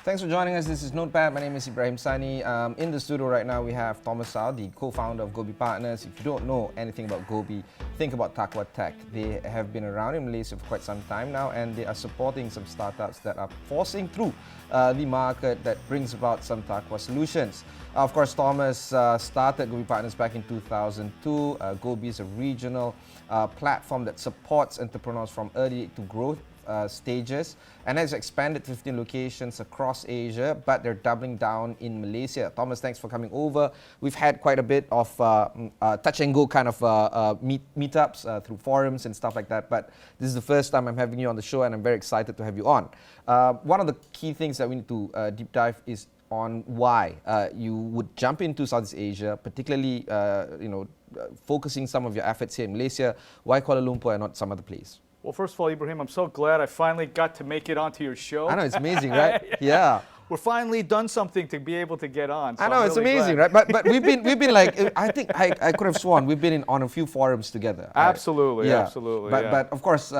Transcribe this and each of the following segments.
Thanks for joining us. This is Notepad. My name is Ibrahim Sani. In the studio right now, we have Tsao, the co-founder of Gobi Partners. If you don't know anything about Gobi, think about Takwa Tech. They have been around in Malaysia for quite some time now, and they are supporting some startups that are forcing through the market that brings about some Takwa solutions. Of course, Thomas started Gobi Partners back in 2002. Gobi is a regional platform that supports entrepreneurs from early to growth stages, and has expanded to 15 locations across Asia, but they're doubling down in Malaysia. Thomas, thanks for coming over. We've had quite a bit of touch and go kind of meetups through forums and stuff like that, but this is the first time I'm having you on the show, and I'm very excited to have you on. One of the key things that we need to deep dive is on why you would jump into Southeast Asia, particularly focusing some of your efforts here in Malaysia. Why Kuala Lumpur and not some other place? Well, first of all, Ibrahim, I'm so glad I finally got to make it onto your show. I know, it's amazing, right? Yeah. We're finally done something to be able to get on. So I know, it's really amazing, glad. Right? But we've been like, I think I could have sworn we've been on a few forums together. Absolutely, right? Yeah. Absolutely. But of course,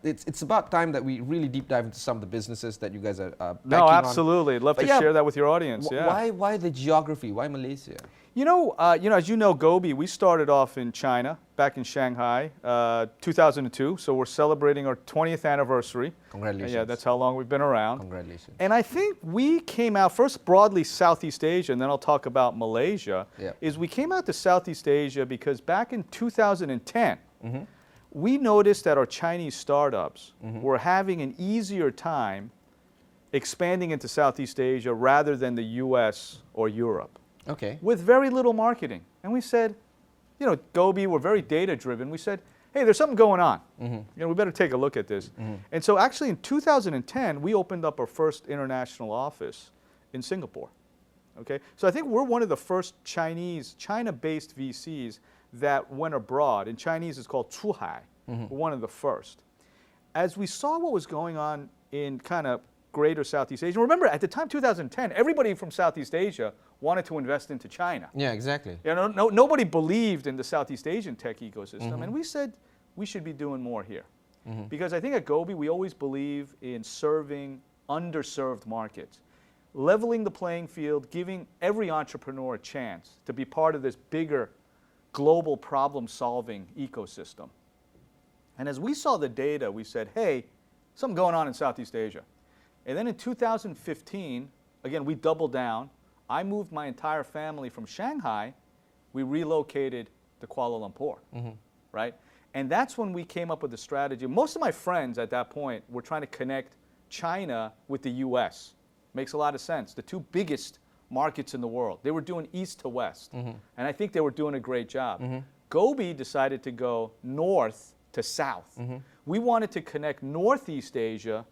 it's about time that we really deep dive into some of the businesses that you guys are backing No, absolutely. On. Love to share that with your audience. Why the geography? Why Malaysia? As you know, Gobi, we started off in China, back in Shanghai, 2002. So we're celebrating our 20th anniversary. Congratulations. Yeah, that's how long we've been around. Congratulations. And I think we came out, first broadly Southeast Asia, and then I'll talk about Malaysia, is we came out to Southeast Asia because back in 2010, we noticed that our Chinese startups were having an easier time expanding into Southeast Asia rather than the US or Europe. Okay. With very little marketing. And we said, Gobi, we're very data driven. We said, hey, there's something going on. We better take a look at this. And so actually in 2010, we opened up our first international office in Singapore. Okay. So I think we're one of the first China-based VCs that went abroad. In Chinese, it's called 出海. We're one of the first. As we saw what was going on in kind of greater Southeast Asia, remember at the time, 2010, everybody from Southeast Asia wanted to invest into China. Yeah, exactly. Nobody believed in the Southeast Asian tech ecosystem, and we said we should be doing more here. Because I think at Gobi, we always believe in serving underserved markets, leveling the playing field, giving every entrepreneur a chance to be part of this bigger global problem-solving ecosystem. And as we saw the data, we said, hey, something going on in Southeast Asia. And then in 2015, again, we doubled down. I moved my entire family from Shanghai. We relocated to Kuala Lumpur, right? And that's when we came up with the strategy. Most of my friends at that point were trying to connect China with the US. Makes a lot of sense. The two biggest markets in the world. They were doing east to west. And I think they were doing a great job. Gobi decided to go north to south. We wanted to connect Northeast Asia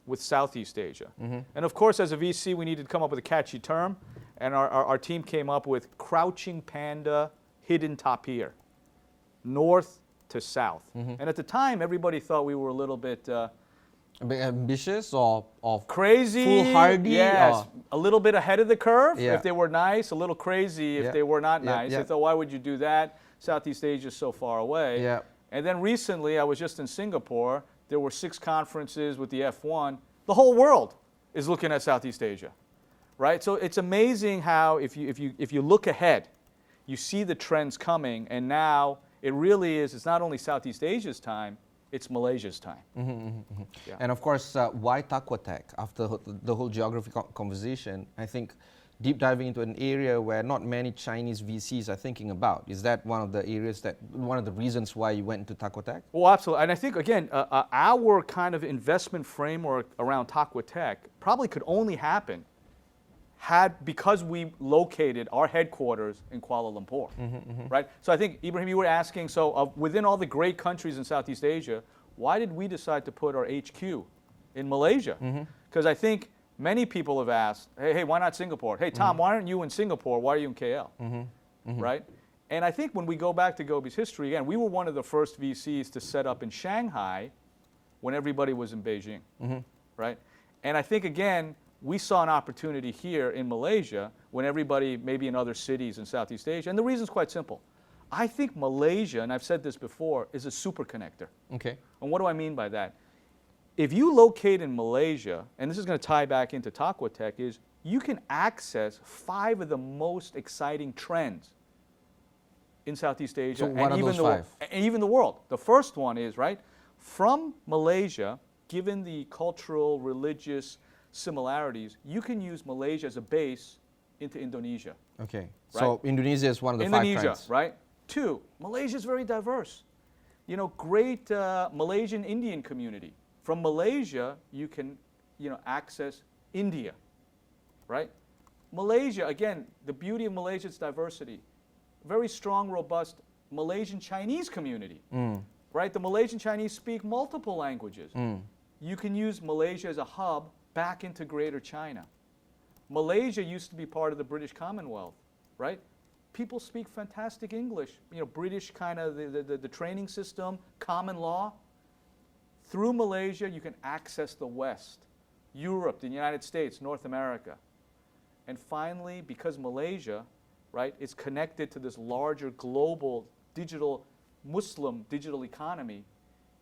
with Southeast Asia. And of course, as a VC, we needed to come up with a catchy term. And our team came up with crouching panda, hidden tapir, north to south. And at the time, everybody thought we were a little bit a bit ambitious or crazy, foolhardy. Yes, a little bit ahead of the curve Yeah. if they were nice, a little crazy if they were not nice. They thought, why would you do that? Southeast Asia is so far away. Yeah. And then recently, I was just in Singapore. There were 6 conferences with the F1. The whole world is looking at Southeast Asia, right? So it's amazing how if you look ahead, you see the trends coming, and now it really is. It's not only Southeast Asia's time; it's Malaysia's time. Yeah. And of course, why Takwa Tech? After the whole geography conversation, I think deep diving into an area where not many Chinese VCs are thinking about. Is that one of the reasons why you went into Takwa Tech? Well, absolutely. And I think, again, our kind of investment framework around Takwa Tech probably could only happen because we located our headquarters in Kuala Lumpur, right? So I think, Ibrahim, you were asking, so within all the great countries in Southeast Asia, why did we decide to put our HQ in Malaysia? Because I think many people have asked, hey, why not Singapore? Hey, Tom, why aren't you in Singapore? Why are you in KL? Right? And I think when we go back to Gobi's history, again, we were one of the first VCs to set up in Shanghai when everybody was in Beijing, right? And I think, again, we saw an opportunity here in Malaysia when everybody, maybe in other cities in Southeast Asia, and the reason's quite simple. I think Malaysia, and I've said this before, is a super connector. Okay. And what do I mean by that? if you locate in Malaysia, and this is going to tie back into Takwa Tech, is you can access 5 of the most exciting trends in Southeast Asia So what are those 5? And even the world. The first one is, right, from Malaysia, given the cultural, religious similarities, you can use Malaysia as a base into Indonesia. Okay. Right? So Indonesia is one of the 5 Indonesia, trends. right? 2, Malaysia is very diverse. You know, great Malaysian Indian community. From Malaysia, you can, access India, right? Malaysia, again, the beauty of Malaysia is diversity. Very strong, robust Malaysian Chinese community, right? The Malaysian Chinese speak multiple languages. You can use Malaysia as a hub back into Greater China. Malaysia used to be part of the British Commonwealth, right? People speak fantastic English, British kind of the training system, common law. Through Malaysia, you can access the West, Europe, the United States, North America. And finally, because Malaysia, right, is connected to this larger global Muslim digital economy,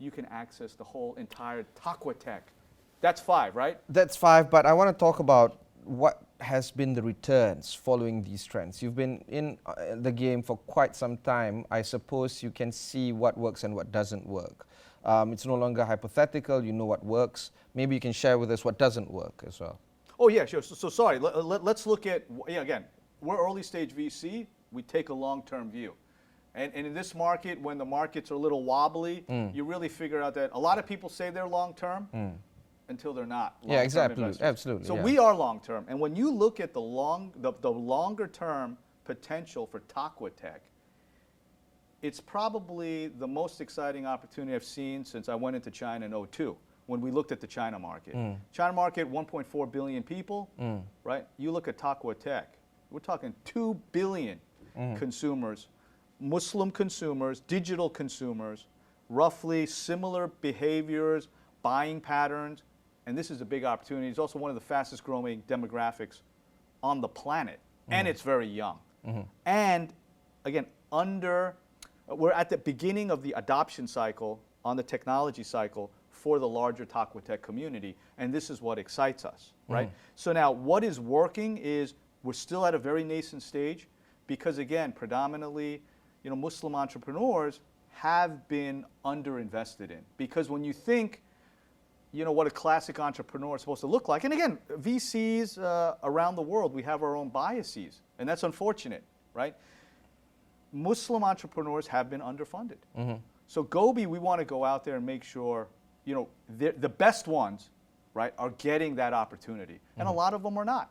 you can access the whole entire Takwa Tech. That's 5, right? That's 5, but I want to talk about what has been the returns following these trends. You've been in the game for quite some time. I suppose you can see what works and what doesn't work. It's no longer hypothetical, you know what works. Maybe you can share with us what doesn't work as well. Oh yeah, sure. So sorry, let's look at, again, we're early stage VC, we take a long-term view. And in this market, when the markets are a little wobbly, you really figure out that a lot of people say they're long-term until they're not. Yeah, exactly, absolutely. So yeah. we are long-term. And when you look at the longer-term potential for Takwa Tech, it's probably the most exciting opportunity I've seen since I went into China in 2002, when we looked at the China market. China market, 1.4 billion people, right? You look at Takwa Tech, we're talking 2 billion consumers, Muslim consumers, digital consumers, roughly similar behaviors, buying patterns, and this is a big opportunity. It's also one of the fastest growing demographics on the planet, and it's very young. And again, we're at the beginning of the adoption cycle on the technology cycle for the larger Takwa Tech community, and this is what excites us, right? So now what is working is we're still at a very nascent stage because, again, predominantly, Muslim entrepreneurs have been underinvested in. Because when you think, what a classic entrepreneur is supposed to look like, and again, VCs around the world, we have our own biases, and that's unfortunate, right? Muslim entrepreneurs have been underfunded. So Gobi, we want to go out there and make sure, the best ones, right, are getting that opportunity. And a lot of them are not,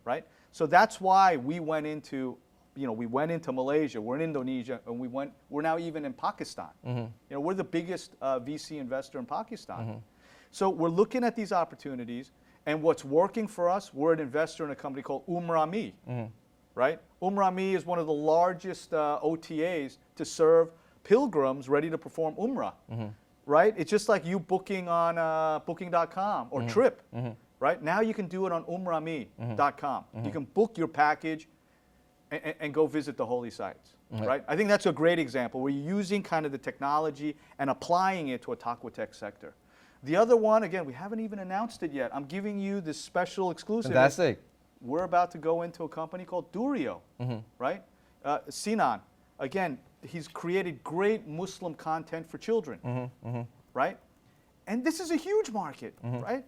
right? So that's why we went into, Malaysia, we're in Indonesia, and we're now even in Pakistan. We're the biggest VC investor in Pakistan. So we're looking at these opportunities, and what's working for us, we're an investor in a company called Umrah.me, right? Umrah.me is one of the largest OTAs to serve pilgrims ready to perform Umrah, right? It's just like you booking on Booking.com or Trip, right? Now you can do it on Umrah.me.com. You can book your package and go visit the holy sites, right? I think that's a great example. We're using kind of the technology and applying it to a Takwa Tech sector. The other one, again, we haven't even announced it yet. I'm giving you this special exclusive. Fantastic. We're about to go into a company called Durio, right? Sinan, again, he's created great Muslim content for children, right? And this is a huge market, right?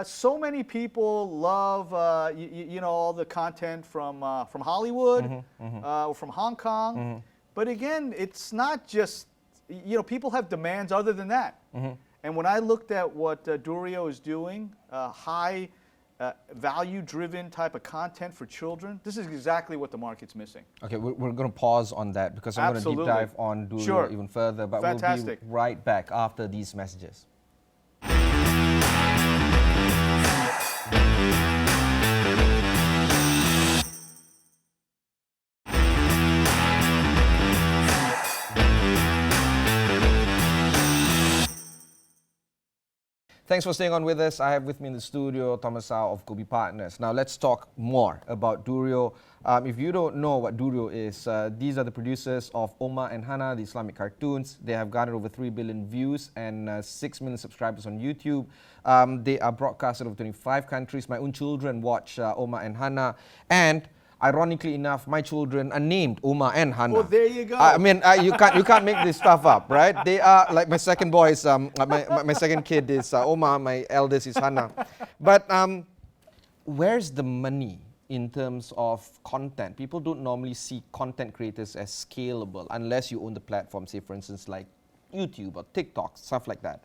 So many people love, all the content from Hollywood, or from Hong Kong. But again, it's not just, people have demands other than that. And when I looked at what Durio is doing, high value-driven type of content for children, this is exactly what the market's missing. Okay, we're going to pause on that because I'm going to deep dive on Durio even further, but Fantastic. We'll be right back after these messages. Thanks for staying on with us. I have with me in the studio Thomas Tsao of Gobi Partners. Now let's talk more about Durio. If you don't know what Durio is, these are the producers of Oma and Hana, the Islamic cartoons. They have garnered over 3 billion views and 6 million subscribers on YouTube. They are broadcasted over 25 countries. My own children watch Oma and Hana, and ironically enough, my children are named Oma and Hana. Well, there you go. I mean, you can't make this stuff up, right? They are like my second boy is my second kid is Oma, my eldest is Hana. But where's the money in terms of content? People don't normally see content creators as scalable unless you own the platform. Say, for instance, like YouTube or TikTok, stuff like that.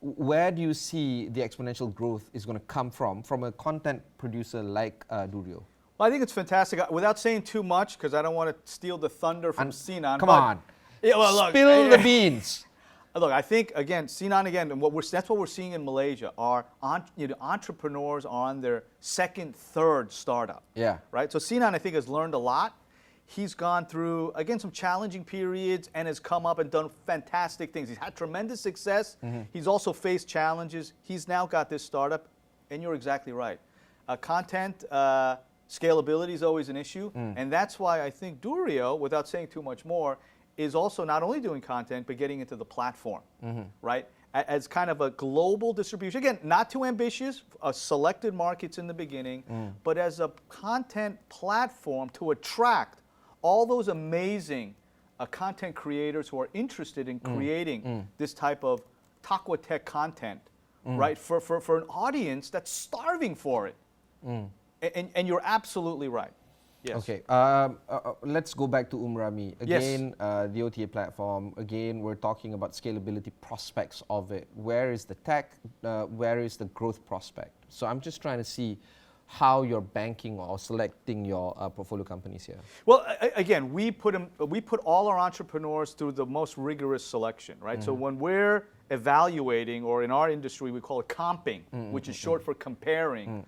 Where do you see the exponential growth is going to come from a content producer like Durio? Well, I think it's fantastic. Without saying too much, because I don't want to steal the thunder from Sinan. Come on. Yeah, well, look, spill the beans. Look, I think, again, Sinan, again, and that's what we're seeing in Malaysia, are entrepreneurs are on their second, third startup. Yeah. Right? So Sinan, I think, has learned a lot. He's gone through, again, some challenging periods and has come up and done fantastic things. He's had tremendous success. He's also faced challenges. He's now got this startup, and you're exactly right. Content scalability is always an issue, and that's why I think Durio, without saying too much more, is also not only doing content, but getting into the platform, right? As kind of a global distribution. Again, not too ambitious, selected markets in the beginning, but as a content platform to attract all those amazing content creators who are interested in creating this type of Takwa Tech content, right? For an audience that's starving for it. And you're absolutely right. Yes. Okay, let's go back to Umrami. Again, Yes. The OTA platform, again, we're talking about scalability prospects of it. Where is the tech? Where is the growth prospect? So I'm just trying to see how you're banking or selecting your portfolio companies here. Well, again, we put all our entrepreneurs through the most rigorous selection, right? So when we're evaluating, or in our industry, we call it comping, which is short for comparing,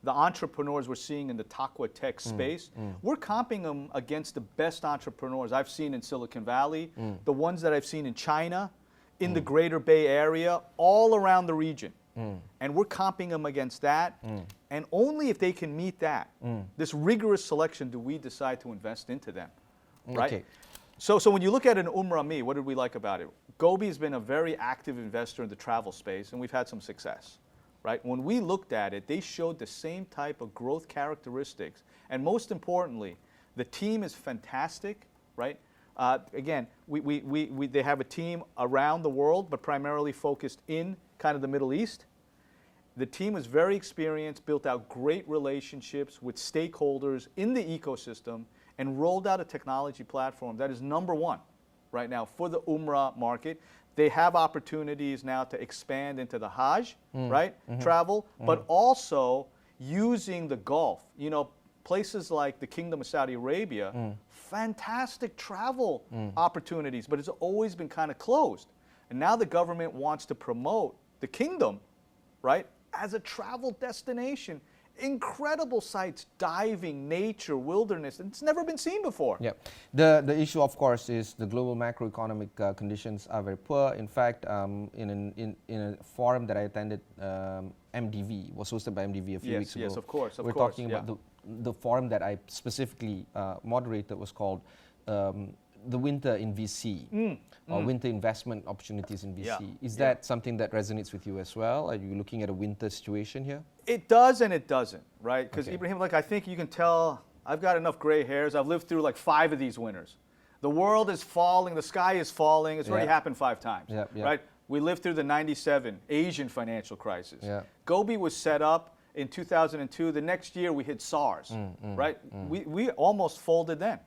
the entrepreneurs we're seeing in the Takwa Tech space, we're comping them against the best entrepreneurs I've seen in Silicon Valley, the ones that I've seen in China, in the Greater Bay Area, all around the region. And we're comping them against that. And only if they can meet that, this rigorous selection, do we decide to invest into them, right? Okay. So when you look at an Umrami, what did we like about it? Gobi has been a very active investor in the travel space, and we've had some success. Right? When we looked at it, they showed the same type of growth characteristics. And most importantly, the team is fantastic, right? Again, they have a team around the world, but primarily focused in kind of the Middle East. The team is very experienced, built out great relationships with stakeholders in the ecosystem, and rolled out a technology platform that is #1 right now for the Umrah market. They have opportunities now to expand into the Hajj, right, travel, but also using the Gulf. You know, places like the Kingdom of Saudi Arabia, fantastic travel opportunities, but it's always been kind of closed. And now the government wants to promote the kingdom, right, as a travel destination. Incredible sites, diving, nature, wilderness, and it's never been seen before. Yeah, the issue, of course, is the global macroeconomic conditions are very poor. In fact, in a forum that I attended, MDV was hosted by MDV a few weeks ago. Yes, of course. We're talking about the forum that I specifically moderated was called the winter in VC, or winter investment opportunities in VC. Yeah. Is that something that resonates with you as well? Are you looking at a winter situation here? It does and it doesn't, right? Because Okay. Ibrahim, like, I think you can tell, I've got enough gray hairs. I've lived through like 5 of these winters. The world is falling, the sky is falling. It's already happened 5 times, right? We lived through the '97 Asian financial crisis. Yeah. Gobi was set up in 2002. The next year we hit SARS, right? We almost folded then,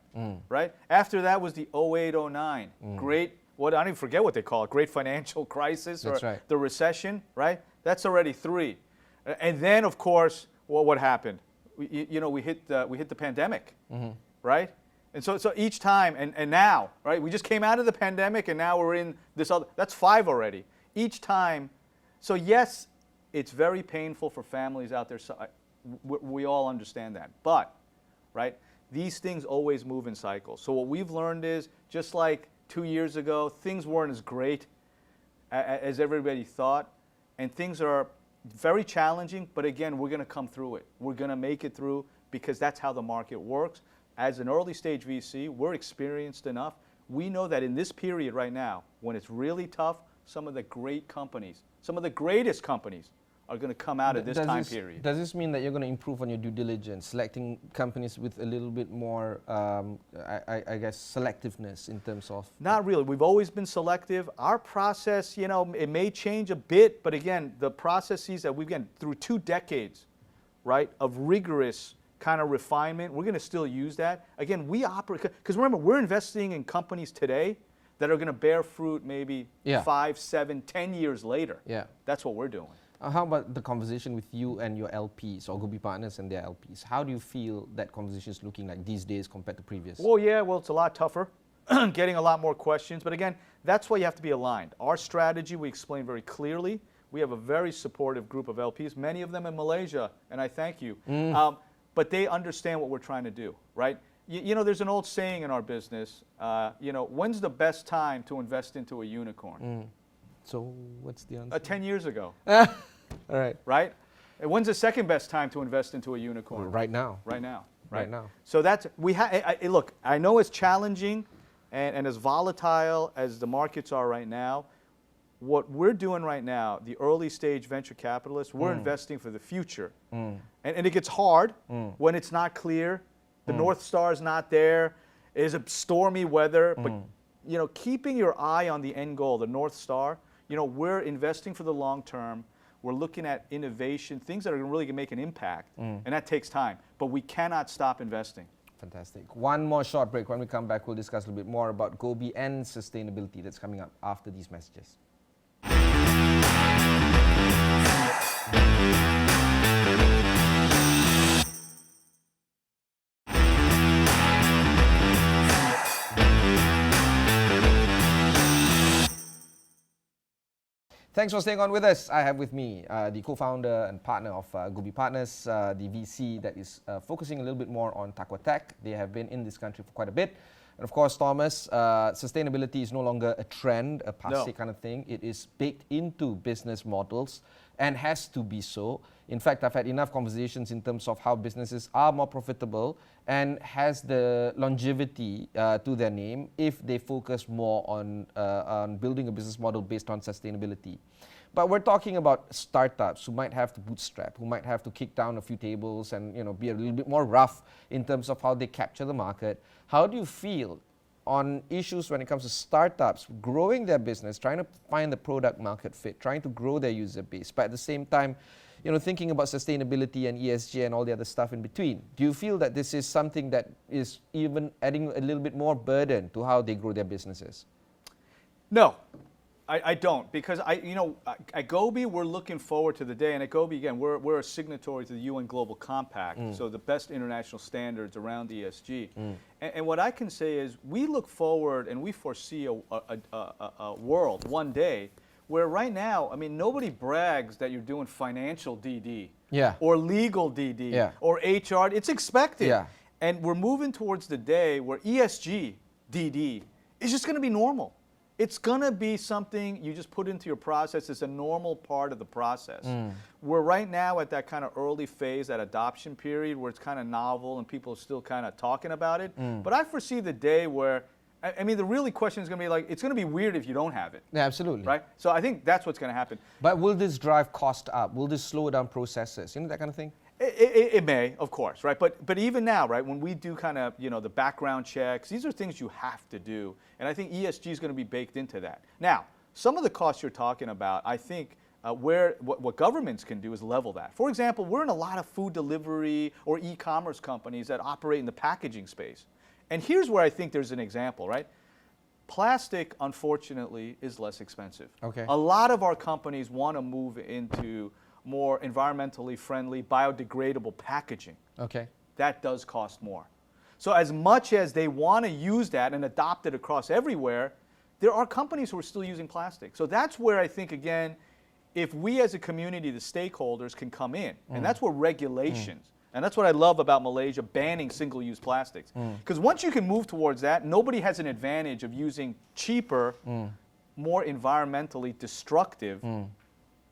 right? After that was the 08-09 great, I don't even forget what they call it, great financial crisis. That's or right. the recession, right? That's already 3. And then, of course, what happened? We hit the pandemic, right? And so each time, and now, right? We just came out of the pandemic, and now we're in this other. That's 5 already. Each time, so yes, it's very painful for families out there. So we all understand that, but right, these things always move in cycles. So what we've learned is, just like 2 years ago, things weren't as great as everybody thought. and things are very challenging, but again, we're going to come through it. We're going to make it through because that's how the market works. As an early stage VC, we're experienced enough. We know that in this period right now, when it's really tough, some of the great companies, some of the greatest companies are going to come out of this time period. Does this mean that you're going to improve on your due diligence, selecting companies with a little bit more, I guess, selectiveness in terms of? Not really. We've always been selective. Our process, you know, it may change a bit, but again, the processes that we've gone through 2 decades, right, of rigorous kind of refinement, we're going to still use that. Again, we operate, because remember, we're investing in companies today that are going to bear fruit maybe 5, 7, 10 years later. Yeah. That's what we're doing. How about the conversation with you and your LPs, or Gobi Partners and their LPs? How do you feel that conversation is looking like these days compared to previous? Well, yeah, well, it's a lot tougher, getting a lot more questions. But again, that's why you have to be aligned. Our strategy, we explain very clearly. We have a very supportive group of LPs, many of them in Malaysia, and I thank you. But they understand what we're trying to do, right? You know, there's an old saying in our business, you know, when's the best time to invest into a unicorn? So what's the answer? 10 years ago. All right. Right? And when's the second best time to invest into a unicorn? Right now. Right now. Right now. So that's, look, I know it's challenging and as volatile as the markets are right now. What we're doing right now, the early stage venture capitalists, we're investing for the future. And it gets hard when it's not clear. The North Star is not there. It is a stormy weather. But you know, keeping your eye on the end goal, the North Star, you know, we're investing for the long term. We're looking at innovation, things that are really going to make an impact. And that takes time. But we cannot stop investing. Fantastic. One more short break. When we come back, we'll discuss a little bit more about Gobi and sustainability that's coming up after these messages. Thanks for staying on with us. I have with me the co-founder and partner of Gobi Partners, the VC that is focusing a little bit more on Takwa Tech. They have been in this country for quite a bit. And of course, Thomas, sustainability is no longer a trend, a passe kind of thing. It is baked into business models and has to be so. In fact, I've had enough conversations in terms of how businesses are more profitable and has the longevity to their name if they focus more on building a business model based on sustainability. But we're talking about startups who might have to bootstrap, who might have to kick down a few tables and, you know, be a little bit more rough in terms of how they capture the market. How do you feel on issues when it comes to startups growing their business, trying to find the product market fit, trying to grow their user base, but at the same time, you know, thinking about sustainability and ESG and all the other stuff in between? Do you feel that this is something that is even adding a little bit more burden to how they grow their businesses? No, I don't, because at Gobi we're looking forward to the day, and at Gobi again we're a signatory to the UN Global Compact, so the best international standards around ESG. And what I can say is we look forward and we foresee a world one day where right now, I mean, nobody brags that you're doing financial DD or legal DD or HR. It's expected. And we're moving towards the day where ESG DD is just going to be normal. It's going to be something you just put into your process. It's a normal part of the process. We're right now at that kind of early phase, that adoption period where it's kind of novel and people are still kind of talking about it. But I foresee the day where, I mean, the really question is going to be like, it's going to be weird if you don't have it. Yeah, absolutely. Right? So I think that's what's going to happen. But will this drive cost up? Will this slow down processes? You know, that kind of thing? It may, of course, right? But even now, right, when we do kind of, you know, the background checks, these are things you have to do. And I think ESG is going to be baked into that. Now, some of the costs you're talking about, I think what governments can do is level that. For example, we're in a lot of food delivery or e-commerce companies that operate in the packaging space. And here's where I think there's an example, right? Plastic, unfortunately, is less expensive. Okay. A lot of our companies want to move into more environmentally friendly, biodegradable packaging. Okay. That does cost more. So as much as they want to use that and adopt it across everywhere, there are companies who are still using plastic. So that's where I think, again, if we as a community, the stakeholders, can come in, and that's where regulations, and that's what I love about Malaysia, banning single-use plastics. Because once you can move towards that, nobody has an advantage of using cheaper, more environmentally destructive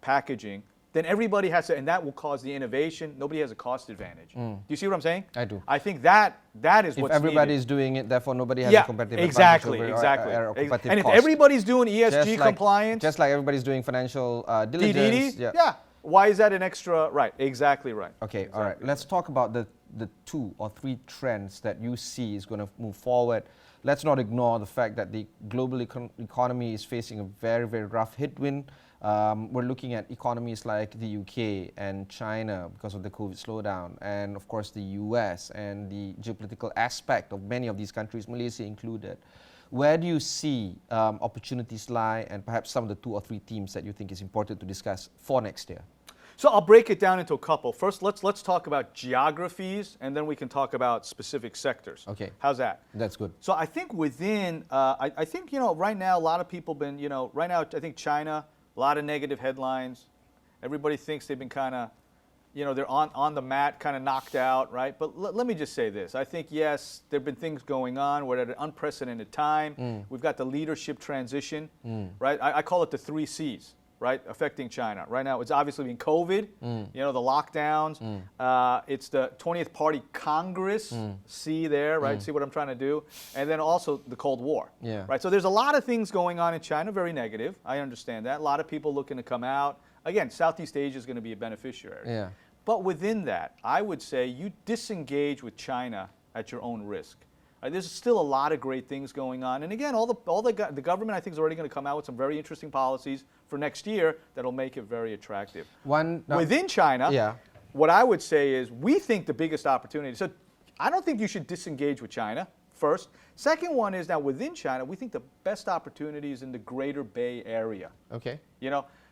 packaging, then everybody has to, and that will cause the innovation. Nobody has a cost advantage. Do you see what I'm saying? I do. I think that is If what's everybody needed. is doing it, therefore nobody has a competitive exactly, advantage exactly. or competitive And if cost. everybody's doing ESG compliance, just like everybody's doing financial diligence. DD, yeah. Why is that an extra? Right, exactly right. Okay, exactly all right. Let's talk about the 2 or 3 trends that you see is going to move forward. Let's not ignore the fact that the global economy is facing a very, very rough headwind. We're looking at economies like the UK and China because of the COVID slowdown, and of course the US and the geopolitical aspect of many of these countries, Malaysia included. Where do you see opportunities lie, and perhaps some of the 2 or 3 themes that you think is important to discuss for next year? So I'll break it down into a couple. First, let's talk about geographies, and then we can talk about specific sectors. Okay. How's that? That's good. So I think within, I think, right now a lot of people been, right now I think China, a lot of negative headlines. Everybody thinks they've been kind of, they're on the mat, kind of knocked out, right? But let me just say this. I think, yes, there have been things going on. We're at an unprecedented time. We've got the leadership transition, right? I call it the 3 Cs. Right, affecting China. Right now, it's obviously been COVID, the lockdowns. It's the 20th Party Congress, see there, right? See what I'm trying to do? And then also the Cold War, right? So there's a lot of things going on in China, very negative. I understand that. A lot of people looking to come out. Again, Southeast Asia is going to be a beneficiary. Yeah. But within that, I would say you disengage with China at your own risk. There's still a lot of great things going on. And again, the government, I think, is already going to come out with some very interesting policies for next year that'll make it very attractive. Within China, what I would say is we think the biggest opportunity, so I don't think you should disengage with China, first. Second one is now within China, we think the best opportunity is in the Greater Bay Area. Okay.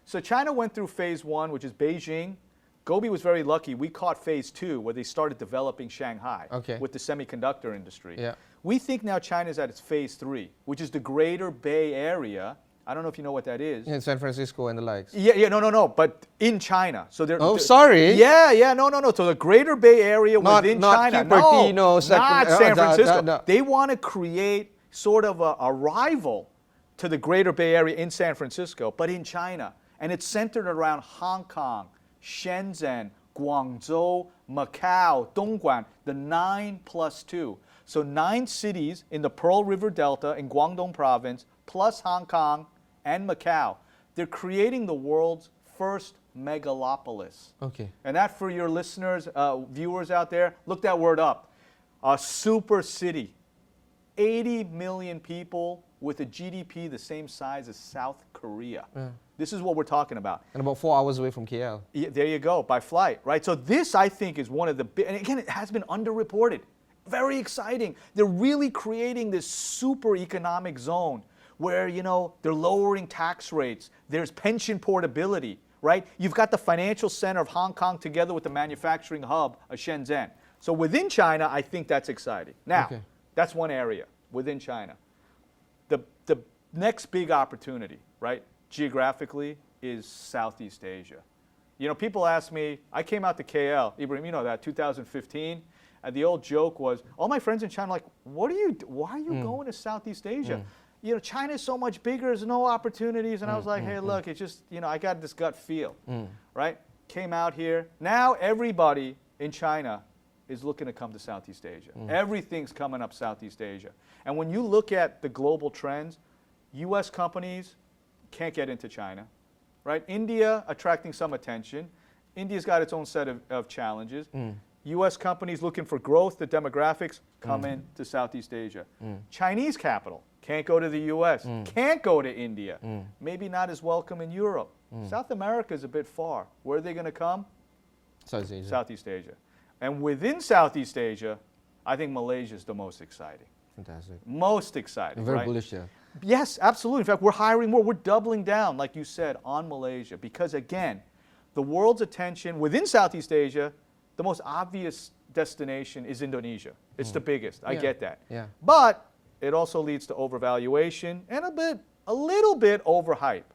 So China went through phase 1, which is Beijing. Gobi was very lucky. We caught phase 2 where they started developing Shanghai with the semiconductor industry. Yeah. We think now China's at its phase 3, which is the Greater Bay Area. I don't know if you know what that is. Yeah, San Francisco and the likes. No, but in China. So sorry. No. So the Greater Bay Area within China. Not San Francisco. No. They want to create sort of a rival to the Greater Bay Area in San Francisco, but in China. And it's centered around Hong Kong, Shenzhen, Guangzhou, Macau, Dongguan, the 9+2. So 9 cities in the Pearl River Delta in Guangdong province, plus Hong Kong and Macau. They're creating the world's first megalopolis. Okay. And that, for your listeners, viewers out there, look that word up. A super city. 80 million people with a GDP the same size as South Korea. Yeah. This is what we're talking about. And about 4 hours away from KL. Yeah, there you go, by flight, right? So this, I think, is one of the big, and again, it has been underreported. Very exciting. They're really creating this super economic zone where, they're lowering tax rates. There's pension portability, right? You've got the financial center of Hong Kong together with the manufacturing hub of Shenzhen. So within China, I think that's exciting. Now, that's one area within China. The next big opportunity, right, geographically, is Southeast Asia. People ask me, I came out to KL, Ibrahim, you know that, 2015, and the old joke was, all my friends in China are like, why are you going to Southeast Asia? China's so much bigger, there's no opportunities. And I was like, hey, look, it's just, I got this gut feel, right? Came out here. Now everybody in China is looking to come to Southeast Asia. Everything's coming up Southeast Asia. And when you look at the global trends, U.S. companies can't get into China, right? India attracting some attention. India's got its own set of challenges. U.S. companies looking for growth, the demographics, come in to Southeast Asia. Chinese capital can't go to the U.S., can't go to India. Maybe not as welcome in Europe. South America is a bit far. Where are they going to come? Southeast Asia. Southeast Asia. And within Southeast Asia, I think Malaysia is the most exciting. Fantastic. Most exciting. Very bullish there. Yes, absolutely. In fact, we're hiring more. We're doubling down, like you said, on Malaysia. Because again, the world's attention within Southeast Asia, the most obvious destination is Indonesia. It's the biggest. I get that. Yeah. But it also leads to overvaluation and a little bit overhype.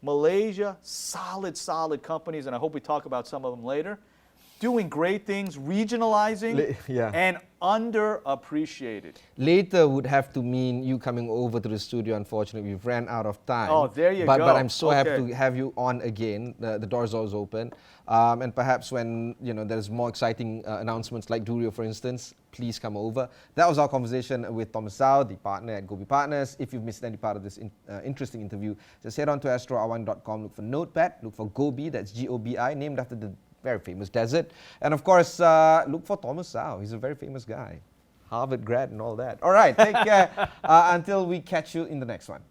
Malaysia, solid companies, and I hope we talk about some of them later. doing great things, regionalizing, yeah. and underappreciated. Later would have to mean you coming over to the studio. Unfortunately, we've ran out of time. Oh, there you go. go. But I'm so happy Okay. to have you on again. The door's always open. And perhaps when there's more exciting announcements like Durio, for instance, please come over. That was our conversation with Thomas Tsao, the partner at Gobi Partners. If you've missed any part of this interesting interview, just head on to astroawani.com, look for Notepad, look for Gobi, that's G-O-B-I, named after the very famous desert. And of course, look for Thomas Tsao. He's a very famous guy. Harvard grad and all that. All right, take care until we catch you in the next one.